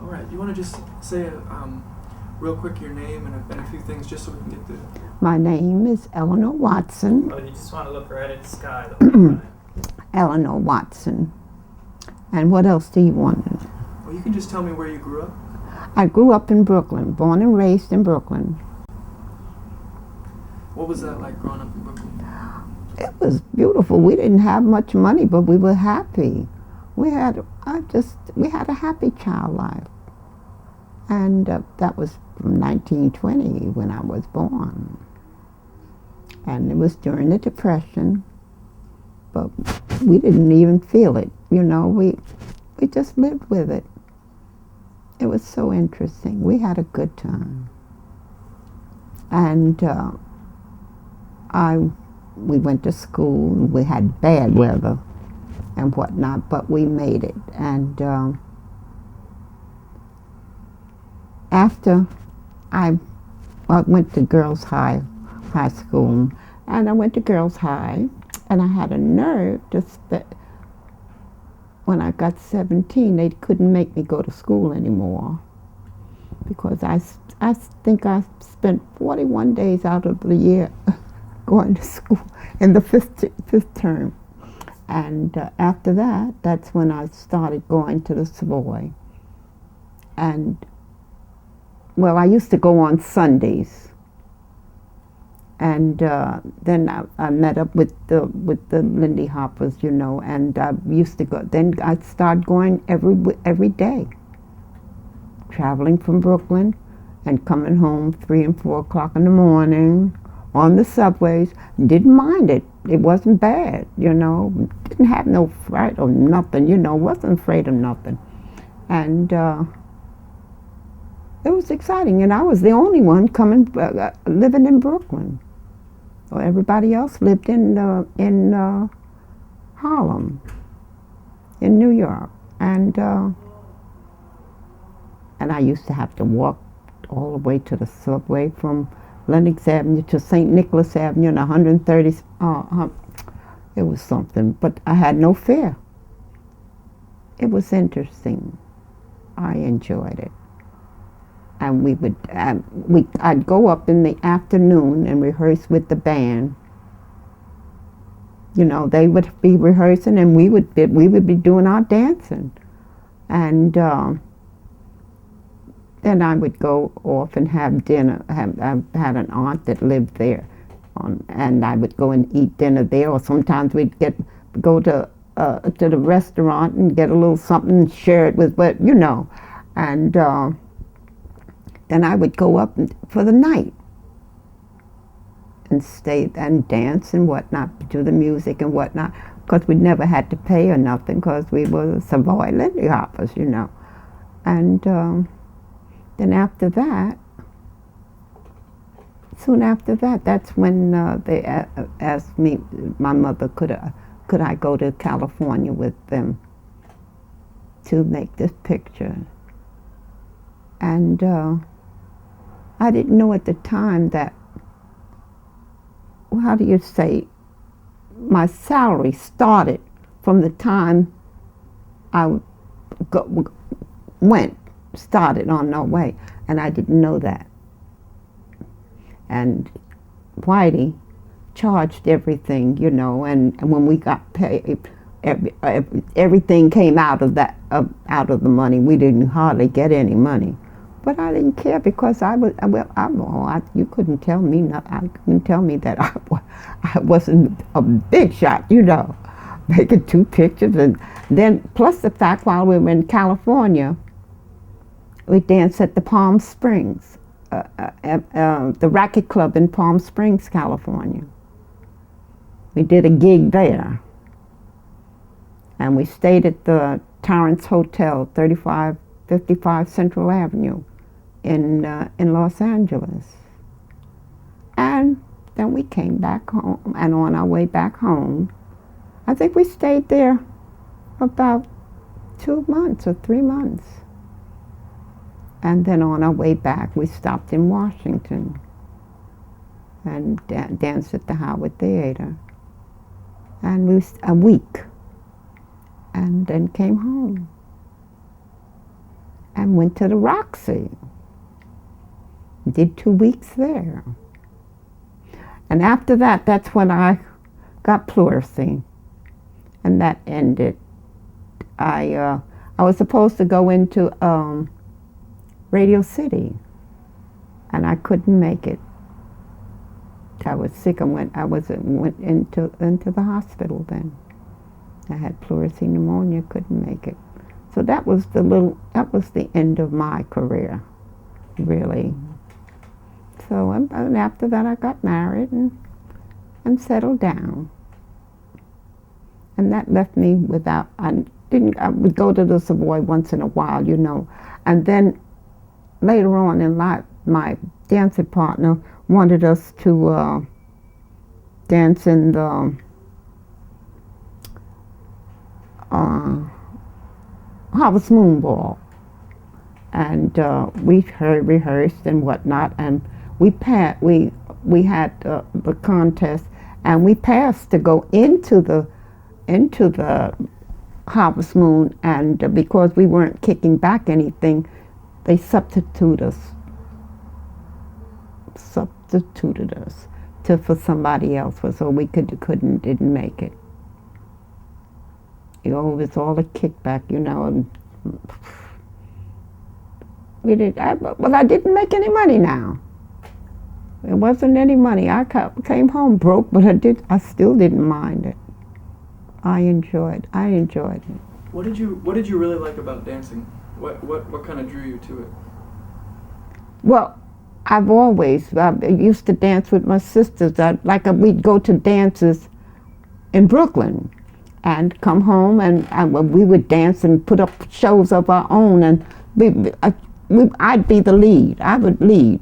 All right. Do you want to just say real quick your name and a few things just so we can get the... My name is Eleanor Watson. Oh, you just want to look right at the sky the whole time. Eleanor Watson. And what else do you want to know? Well, you can just tell me where you grew up. I grew up in Brooklyn, born and raised in Brooklyn. What was that like growing up in Brooklyn? It was beautiful. We didn't have much money, but we were happy. We had a happy child life. And that was from 1920 when I was born. And it was during the Depression, but we didn't even feel it. You know, we just lived with it. It was so interesting. We had a good time. And we went to school. We had bad weather and whatnot, but we made it. And after I went to girls' high school, and I went to girls' high, and I had a nerve to when I got 17, they couldn't make me go to school anymore because I think I spent 41 days out of the year going to school in the fifth term. And after that, that's when I started going to the Savoy. And, well, I used to go on Sundays. And then I met up with the Lindy Hoppers, you know, and I used to go. Then I started going every day, traveling from Brooklyn and coming home 3 and 4 o'clock in the morning on the subways. Didn't mind it. It wasn't bad, you know. Didn't have no fright or nothing, you know. Wasn't afraid of nothing. And it was exciting. And I was the only one living in Brooklyn. Well, everybody else lived in Harlem, in New York, and I used to have to walk all the way to the subway from Lenox Avenue to St. Nicholas Avenue and 130. It was something, but I had no fear. It was interesting. I enjoyed it. And I'd go up in the afternoon and rehearse with the band. You know, they would be rehearsing and we would be doing our dancing. And then I would go off and have dinner. I had an aunt that lived there, and I would go and eat dinner there. Or sometimes we'd go to the restaurant and get a little something and share it with, but you know, and. Then I would go up for the night and stay and dance and whatnot, do the music and whatnot, because we never had to pay or nothing because we were the Savoy Lindy Hoppers, you know. And then after that, soon after that, that's when they asked me, my mother, could I go to California with them to make this picture. And I didn't know at the time that, how do you say, my salary started from the time I started on our way, and I didn't know that. And Whitey charged everything, you know, and when we got paid, everything came out of that, out of the money. We didn't hardly get any money. But I didn't care because you couldn't tell me I couldn't tell me that I wasn't a big shot, you know, making 2 pictures. And then plus the fact, while we were in California, we danced at the Palm Springs, the Racket Club in Palm Springs, California. We did a gig there. And we stayed at the Torrance Hotel, 3555 Central Avenue in Los Angeles. And then we came back home, and on our way back home, I think we stayed there about 2 months or 3 months. And then on our way back, we stopped in Washington and danced at the Howard Theater. And we was a week, and then came home. and went to the Roxy. Did 2 weeks there. And after that, that's when I got pleurisy. And that ended. I was supposed to go into Radio City, and I couldn't make it. I was sick and went into the hospital then. I had pleurisy pneumonia, couldn't make it. So that was the end of my career, really. So and after that I got married and settled down. And that left me without, I would go to the Savoy once in a while, you know. And then later on in life, my dancing partner wanted us to dance in the Harvest Moon Ball. And we rehearsed and whatnot, and we had the contest, and we passed to go into the Harvest Moon, and because we weren't kicking back anything, they substituted us for somebody else, so we didn't make it. You know, it was all a kickback, you know. And I didn't make any money now. There wasn't any money. I came home broke, but I still didn't mind it. I enjoyed it. What did you really like about dancing? What kind of drew you to it? Well, I used to dance with my sisters. We'd go to dances in Brooklyn and come home, and we would dance and put up shows of our own, and I'd be the lead. I would lead,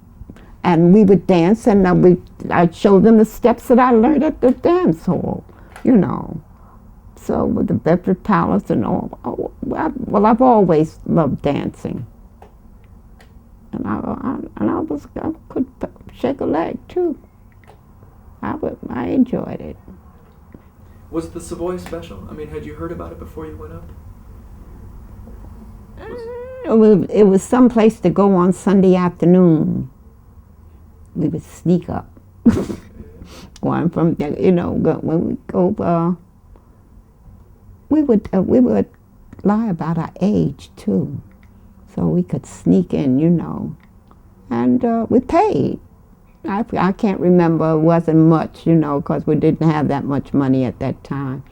and we would dance, and I'd show them the steps that I learned at the dance hall, you know. So with the Bedford Palace and all, I've always loved dancing, and I could shake a leg too. I enjoyed it. Was the Savoy Special? I mean, had you heard about it before you went up? It was someplace to go on Sunday afternoon. We would sneak up. Well, I'm from, you know, when we go, we would lie about our age too, so we could sneak in, you know, and we paid. I can't remember, it wasn't much, you know, because we didn't have that much money at that time.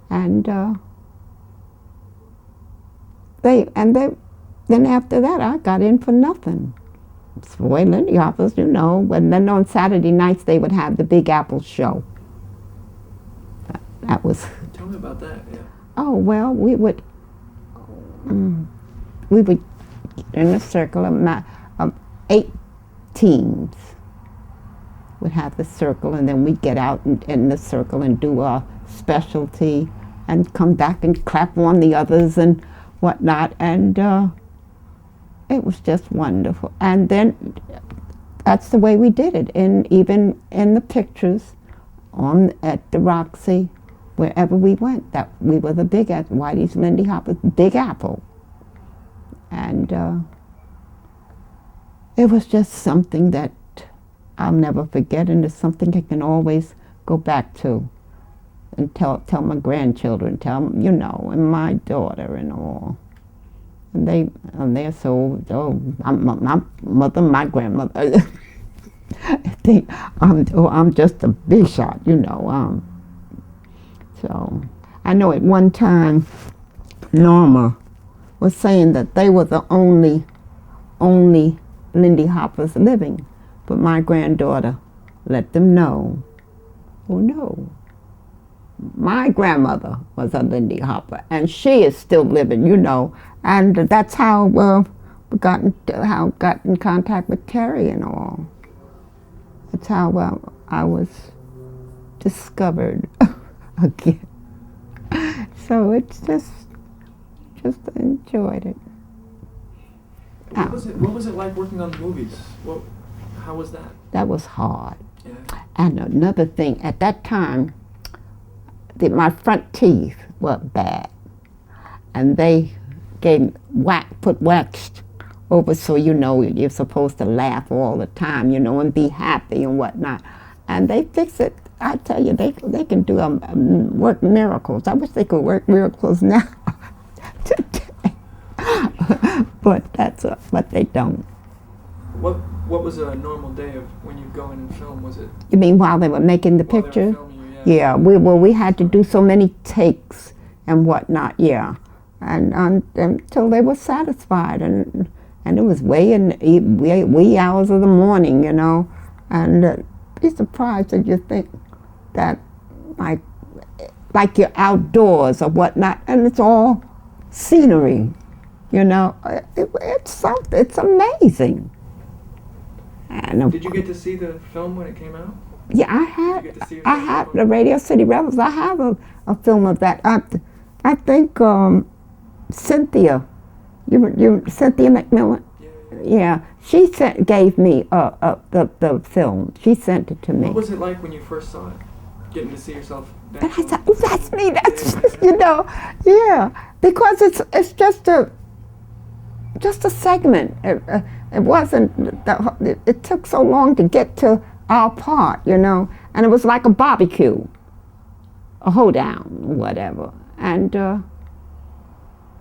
And then after that, I got in for nothing. Savoy Lindy offers, you know, and then on Saturday nights they would have the Big Apple show. That was... Tell me about that, yeah. Oh, well, we would in a circle of 8 teams. Would have the circle, and then we'd get out in the circle and do a specialty and come back and clap on the others and whatnot, and it was just wonderful. And then that's the way we did it, even in the pictures at the Roxy, wherever we went, that we were the Big Apple, Whitey's Lindy Hopper's Big Apple. And it was just something that I'll never forget, and it's something I can always go back to and tell my grandchildren, you know, and my daughter and all. And they're so, my mother, my grandmother, think I'm just a big shot, you know. So I know at one time Norma was saying that they were the only Lindy Hoppers living. But my granddaughter let them know, oh no, my grandmother was a Lindy Hopper, and she is still living, you know. And that's how we got in contact with Terry and all. That's how I was discovered again. So it's just enjoyed it. What was it like working on the movies? How was that? That was hard. Yeah. And another thing, at that time, my front teeth were bad, and they put wax over, so you know you're supposed to laugh all the time, you know, and be happy and whatnot. And they fix it. I tell you, they can do work miracles. I wish they could work miracles now, today. But but they don't. What was a normal day of when you go in and film? Was it? You mean while they were making the while picture? They were filming you, yeah. Yeah, we had to do so many takes and whatnot, yeah, and until they were satisfied, and it was way in wee hours of the morning, you know, and be surprised that you think that like you're outdoors or whatnot, and it's all scenery, you know. It's something. It's amazing. And did you get to see the film when it came out? Yeah, I have the Radio City Rebels. I have a film of that. I think Cynthia, Cynthia McMillan. Yeah, she gave me the film. She sent it to me. What was it like when you first saw it? Getting to see yourself And I thought, oh, that's me. That's you know, yeah. Because it's just a segment. It wasn't. It took so long to get to our part, you know, and it was like a barbecue, a hoedown, whatever. And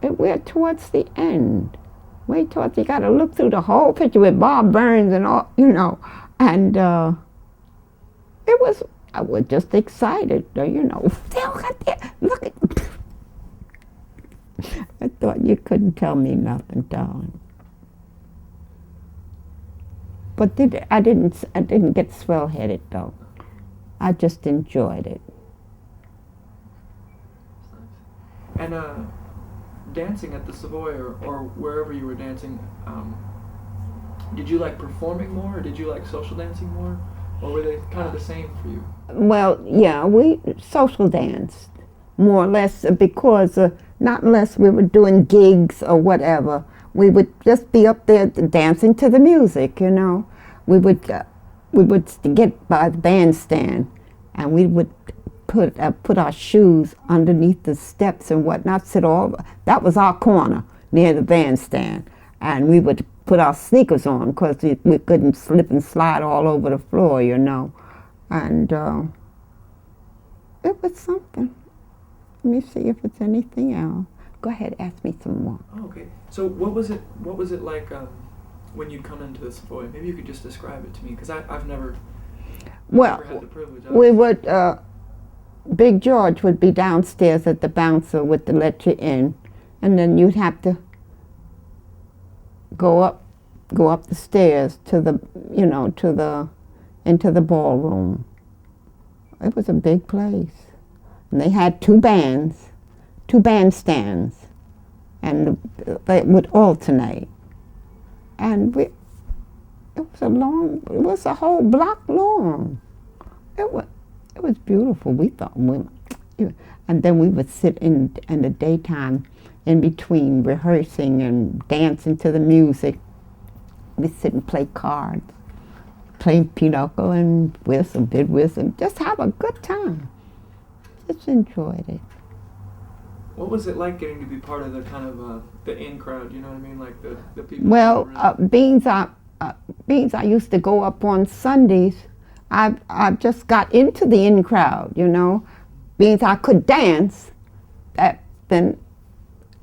we're towards the end. Way towards, you got to look through the whole picture with Bob Burns and all, you know, and I was just excited, you know. Look at. I thought you couldn't tell me nothing, darling. But I didn't get swell-headed though. I just enjoyed it. And dancing at the Savoy or wherever you were dancing, did you like performing more, or did you like social dancing more, or were they kind of the same for you? Well, yeah, we social danced more or less because not unless we were doing gigs or whatever. We would just be up there dancing to the music, you know. We would get by the bandstand, and we would put our shoes underneath the steps and whatnot. That was our corner near the bandstand, and we would put our sneakers on because we couldn't slip and slide all over the floor, you know. And it was something. Let me see if it's anything else. Go ahead, ask me some more. Oh, okay. So what was it like when you come into the Savoy? Maybe you could just describe it to me, because I've never had the privilege. We would, Big George would be downstairs at the bouncer to let you in, and then you'd have to go up the stairs to the, you know, into the ballroom. It was a big place. And they had two bandstands, and they would alternate. And it was a whole block long. It was beautiful. We thought, and then we would sit in the daytime, in between rehearsing and dancing to the music. We'd sit and play cards, play pinochle and whistle, just have a good time. Just enjoyed it. What was it like getting to be part of the kind of the in crowd? You know what I mean, like the people. Well, being I used to go up on Sundays. I just got into the in crowd, you know. Being I could dance, then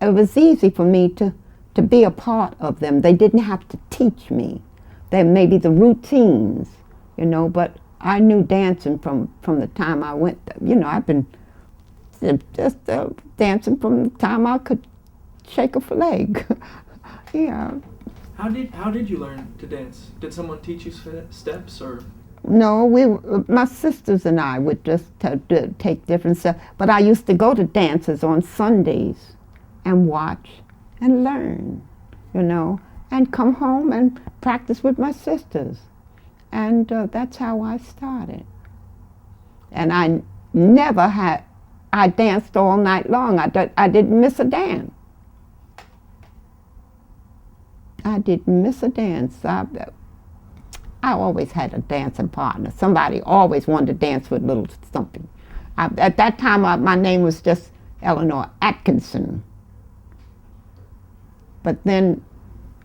it was easy for me to be a part of them. They didn't have to teach me. They maybe the routines, you know, but I knew dancing from the time I went. You know, I've been just dancing from the time I could shake a leg. Yeah. How did you learn to dance? Did someone teach you steps, or? No, my sisters and I would just take different steps. But I used to go to dances on Sundays and watch and learn, you know, and come home and practice with my sisters. And that's how I started. And I danced all night long. I didn't miss a dance. I didn't miss a dance. I always had a dancing partner. Somebody always wanted to dance with little something. At that time, my name was just Eleanor Atkinson. But then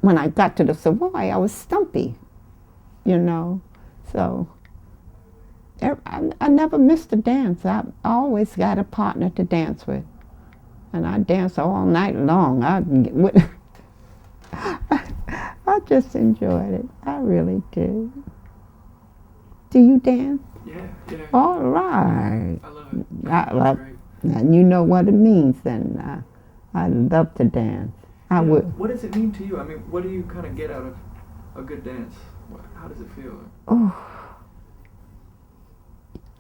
when I got to the Savoy, I was stumpy, you know. So I never missed a dance. I always got a partner to dance with. And I dance all night long. I just enjoyed it. I really did. Do you dance? Yeah, yeah. All right. I love it. I It's love, great. and you know what it means, then I love to dance. I Yeah, would. What does it mean to you? I mean, what do you kind of get out of a good dance? How does it feel? Oh,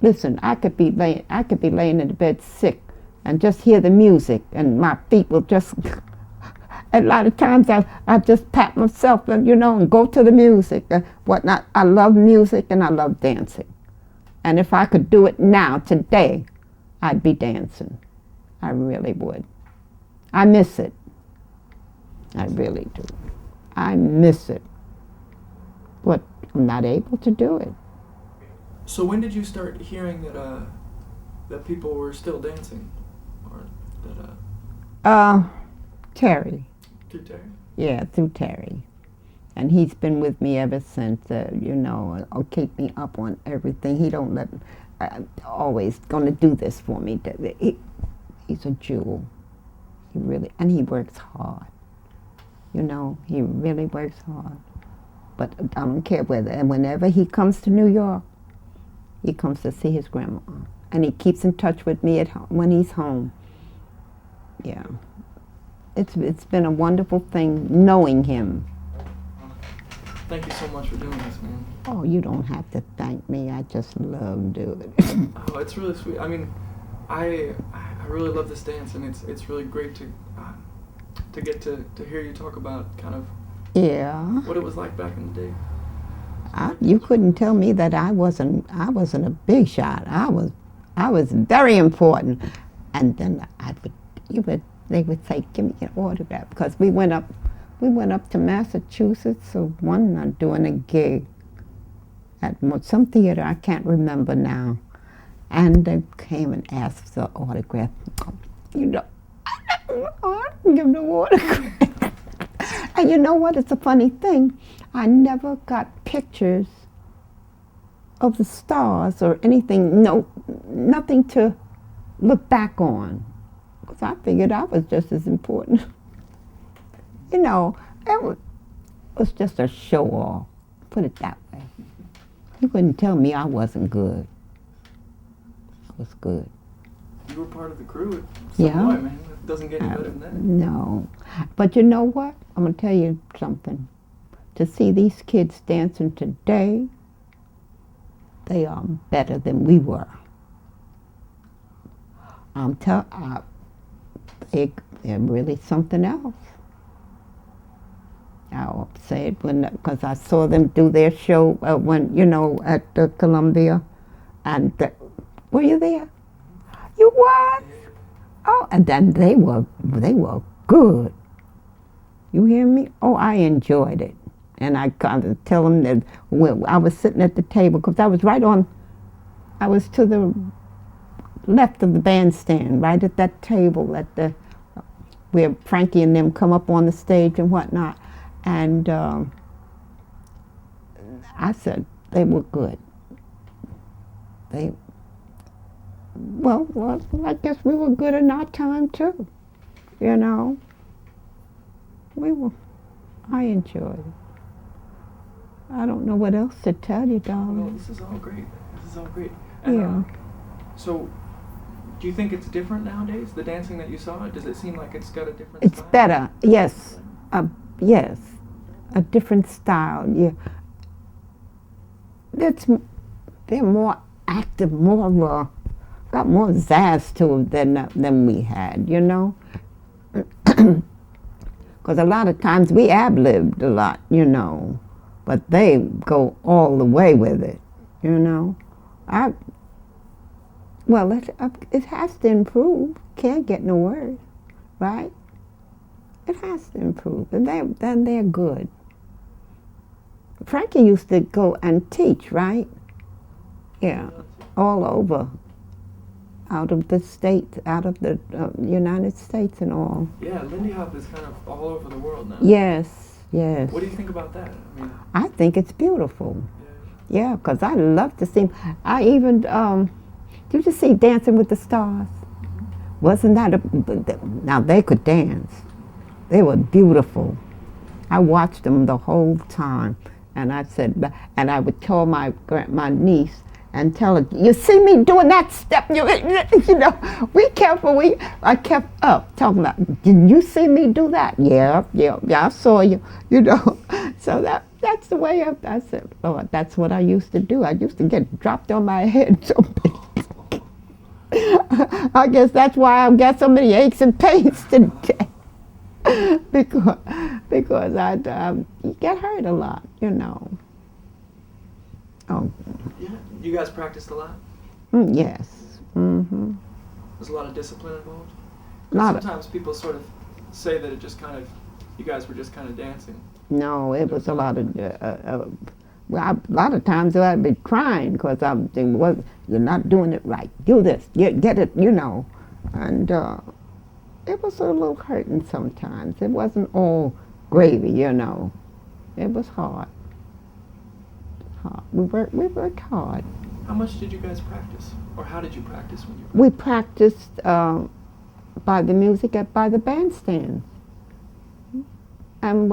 listen, I could be laying in the bed sick, and just hear the music, and my feet will just. A lot of times I just pat myself, and and go to the music and whatnot. I love music and I love dancing, and if I could do it now today, I'd be dancing. I really would. I miss it. I really do. I miss it, but I'm not able to do it. So when did you start hearing that people were still dancing, or that Terry. through Terry? Yeah, through Terry. And he's been with me ever since, keep me up on everything. He don't let, always gonna do this for me. He's a jewel. And he works hard. He really works hard. But I don't care and whenever he comes to New York, he comes to see his grandma. And he keeps in touch with me at home, when he's home. Yeah. It's been a wonderful thing knowing him. Thank you so much for doing this, man. Oh, you don't have to thank me. I just love doing it. Oh, it's really sweet. I mean, I really love this dance, and it's really great to get to hear you talk about kind of Yeah. what it was like back in the day. You couldn't tell me that I wasn't a big shot. I was very important. And then they would say, "Give me an autograph," because we went up to Massachusetts one night doing a gig at some theater, I can't remember now. And they came and asked for autograph. I didn't give no autograph. And you know what? It's a funny thing. I never got pictures of the stars or anything. No, nothing to look back on. Because I figured I was just as important. It was just a show off. Put it that way. You couldn't tell me I wasn't good. I was good. You were part of the crew at Savoy, Yeah. man. It doesn't get any better than that. No. But you know what? I'm going to tell you something. To see these kids dancing today, they are better than we were. They're really something else. I'll say it because I saw them do their show at the Columbia, and were you there? You was? Oh, and then they were good. You hear me? Oh, I enjoyed it, and I kind of tell them that when I was sitting at the table, because I was to the left of the bandstand, right at that table where Frankie and them come up on the stage and whatnot. And I said they were good. Well, I guess we were good in our time too. I enjoyed it. I don't know what else to tell you, Well, darling. this is all great. And, Yeah. So, do you think it's different nowadays? The dancing that you saw, does it seem like it's got a different It's style? better, yes. Yes, a different style. Yeah, they're more active, got more zazz to them than we had. Because a lot of times we ad-libbed a lot, but they go all the way with it. It has to improve. Can't get no worse, right? It has to improve, and then they're good. Frankie used to go and teach, right? Yeah, all over, out of the state, out of the United States and all. Yeah, Lindy Hop is kind of all over the world now. Yes, yes. What do you think about that? I mean, I think it's beautiful. yeah. Yeah, because I love to see. I even, did you see Dancing with the Stars? Wasn't that now they could dance. They were beautiful. I watched them the whole time. And I said, and I would tell my niece and tell her, you see me doing that step, you know, be careful. I kept up talking about, did you see me do that? Yeah, I saw you, you know. So that's the way I said, Lord, that's what I used to do. I used to get dropped on my head so big. I guess that's why I've got so many aches and pains today. because I get hurt a lot, you know. Oh. Yeah. You guys practiced a lot? Yes. Mm-hmm. There's a lot of discipline involved? Sometimes people sort of say that it just kind of, you guys were just kind of dancing. No, it was a lot of, a lot of times I'd be crying because I'm thinking, well, you're not doing it right. Do this, get it, you know. And it was a little hurting sometimes. It wasn't all gravy, you know. It was hard. We worked hard. How much did you guys practice? Or how did you practice when you practiced? We practiced by the music by the bandstand. And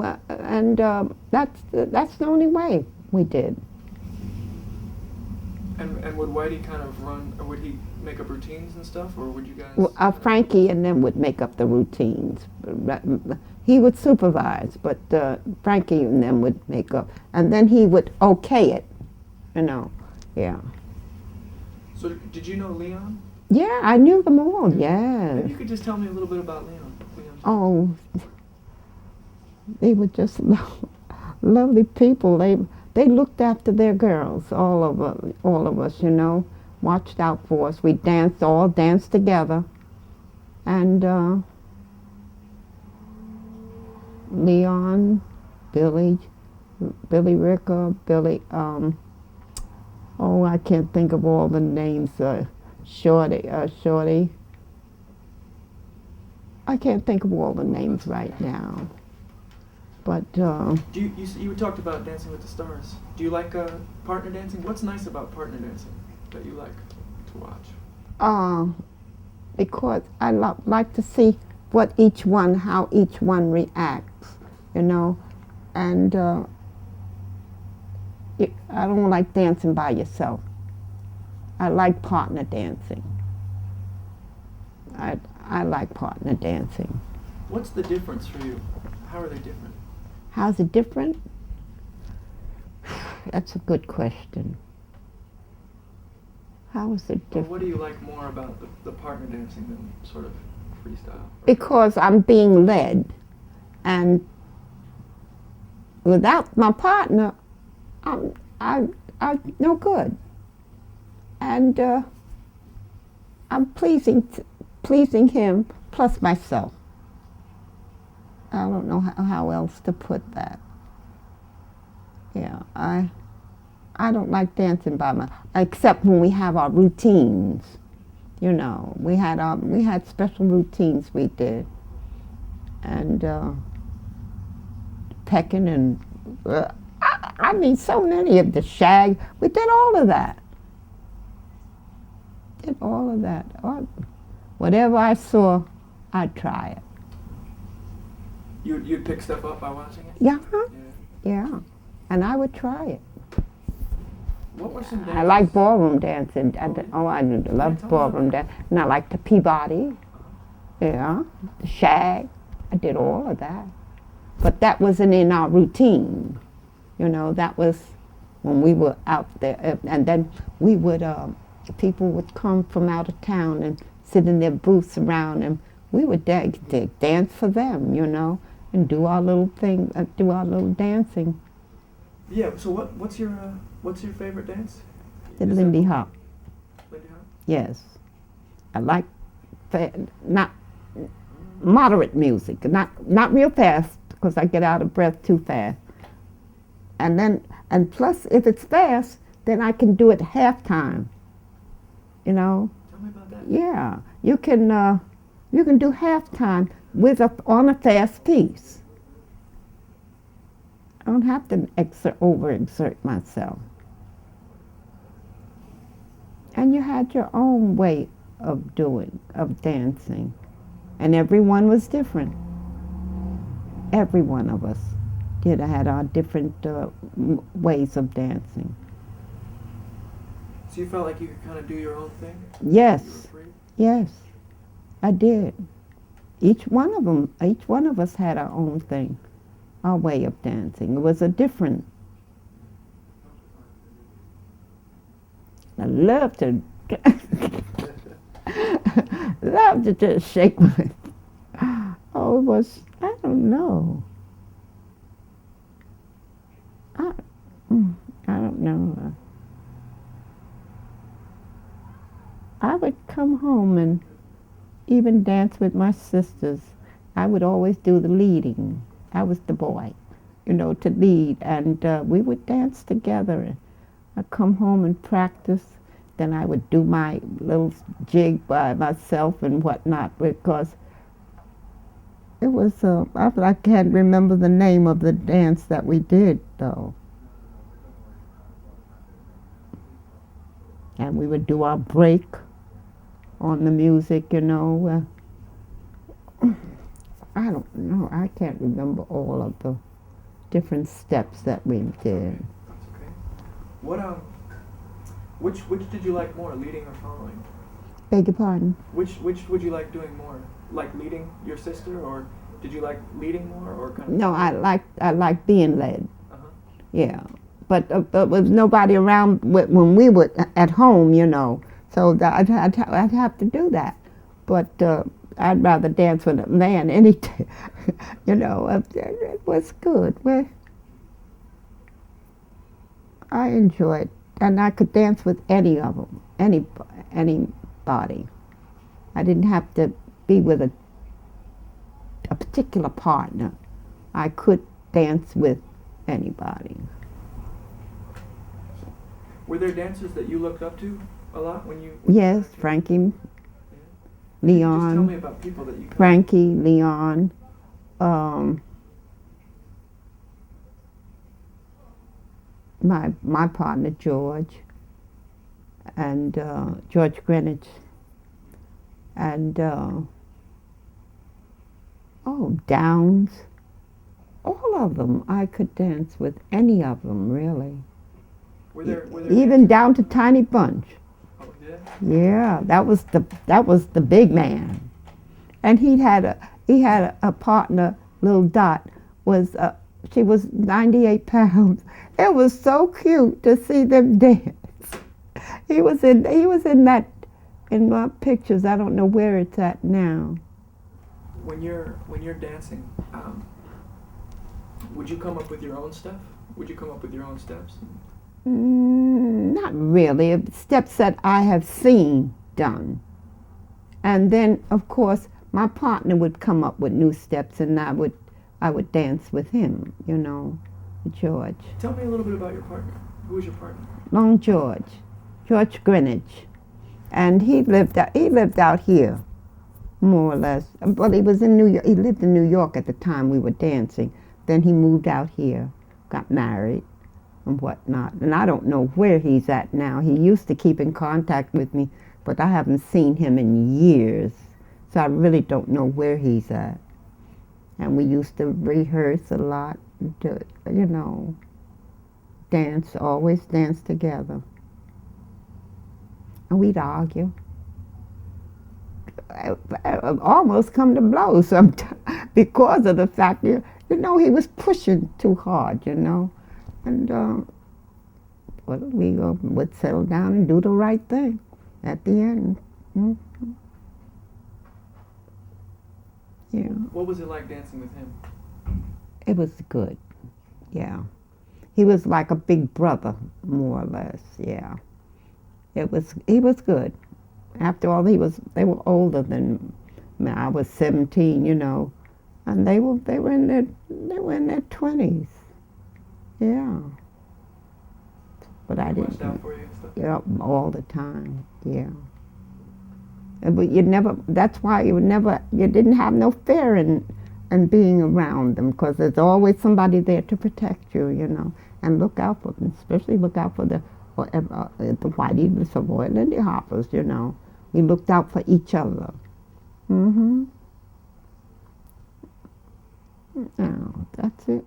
that's the only way we did. And would Whitey kind of run, or would he make up routines and stuff, or would you guys? Well, Frankie and them would make up the routines. He would supervise, but Frankie and them would make up, and then he would okay it, you know. Yeah. So did you know Leon? Yeah, I knew them all. Yes. Maybe you could just tell me a little bit about Leon. Oh, they were just lovely people. They looked after their girls, all of us, you know, watched out for us. We all danced together. And Leon, Billy Ricker, Billy, I can't think of all the names, Shorty. I can't think of all the names right now. But you talked about Dancing with the Stars. Do you like partner dancing? What's nice about partner dancing that you like to watch? Because I like to see how each one reacts, you know, and I don't like dancing by yourself. I like partner dancing. I like partner dancing. What's the difference for you? How are they different? How's it different? That's a good question. How is it different? Well, what do you like more about the partner dancing than sort of freestyle? Because I'm being led, and without my partner, I'm no good. And I'm pleasing him plus myself. I don't know how else to put that. Yeah, I don't like dancing by except when we have our routines. You know, we had special routines we did, and pecking and I mean so many of the shag. We did all of that. Whatever I saw, I'd try it. You'd pick stuff up by watching it? Yeah. Yeah. And I would try it. What were some dances? I like ballroom dancing. I love ballroom dancing. And I like the Peabody. Yeah. The shag. I did all of that. But that wasn't in our routine. You know, that was when we were out there. And then we would, people would come from out of town and sit in their booths around, and we would dance for them, you know, and do our little thing, do our little dancing. Yeah. So what's your favorite dance? The Lindy Hop. Lindy Hop? Yes. I like not moderate music, not real fast, because I get out of breath too fast. And plus, if it's fast, then I can do it halftime. You know. Tell me about that. Yeah, you can do halftime on a fast piece. I don't have to overexert myself. And you had your own way of dancing. And everyone was different. Every one of us had our different ways of dancing. So you felt like you could kind of do your own thing? Yes, yes, I did. Each one of us had our own thing, our way of dancing. It was a different. I love to, love to just shake my. Oh, it was. I don't know. I don't know. I would come home and even dance with my sisters. I would always do the leading. I was the boy, to lead, and we would dance together. I'd come home and practice. Then I would do my little jig by myself and whatnot, because it was, I can't remember the name of the dance that we did, though. And we would do our break on the music, I don't know. I can't remember all of the different steps that we did. That's okay. What which did you like more, leading or following? Beg your pardon? Which would you like doing more? Like leading your sister, or did you like leading more, or kind of? No, I like being led. Uh-huh. Yeah, but there was nobody around when we were at home, So I'd have to do that. But I'd rather dance with a man any day. It was good. I enjoyed, and I could dance with any of them, anybody. I didn't have to be with a particular partner. I could dance with anybody. Were there dancers that you looked up to a lot when you? Yes, Frankie, Leon. Just tell me about people that you. Frankie, Leon, my partner George, and George Greenwich, and Downs. All of them. I could dance with any of them, really. Were there even down to Tiny Bunch. Oh, yeah? Yeah, that was the big man, and he had a partner, Little Dot. She was 98 pounds. It was so cute to see them dance. He was in my pictures. I don't know where it's at now. When you're dancing, would you come up with your own stuff? Would you come up with your own steps? Not really. Steps that I have seen done. And then, of course, my partner would come up with new steps, and I would dance with him, George. Tell me a little bit about your partner. Who was your partner? Long George Greenwich. And he lived out here, more or less. Well, he was in New York. He lived in New York at the time we were dancing. Then he moved out here, got married, and whatnot. And I don't know where he's at now. He used to keep in contact with me, but I haven't seen him in years. So I really don't know where he's at. And we used to rehearse a lot, always dance together. And we'd argue. I almost come to blows sometimes because of the fact he was pushing too hard, And we would settle down and do the right thing at the end. Mm-hmm. Yeah. What was it like dancing with him? It was good, yeah. He was like a big brother, more or less, yeah. He was good. After all, they were older than me. I was 17, and they were in their 20s. Yeah. But I didn't. Watched out for you and stuff? Yeah, all the time. Yeah. But that's why you didn't have no fear in and being around them, because there's always somebody there to protect you, you know, and look out for them, especially look out for the Whitey, the Savoy, Lindy Hoppers, you know. We looked out for each other. Mm-hmm. Oh, that's it.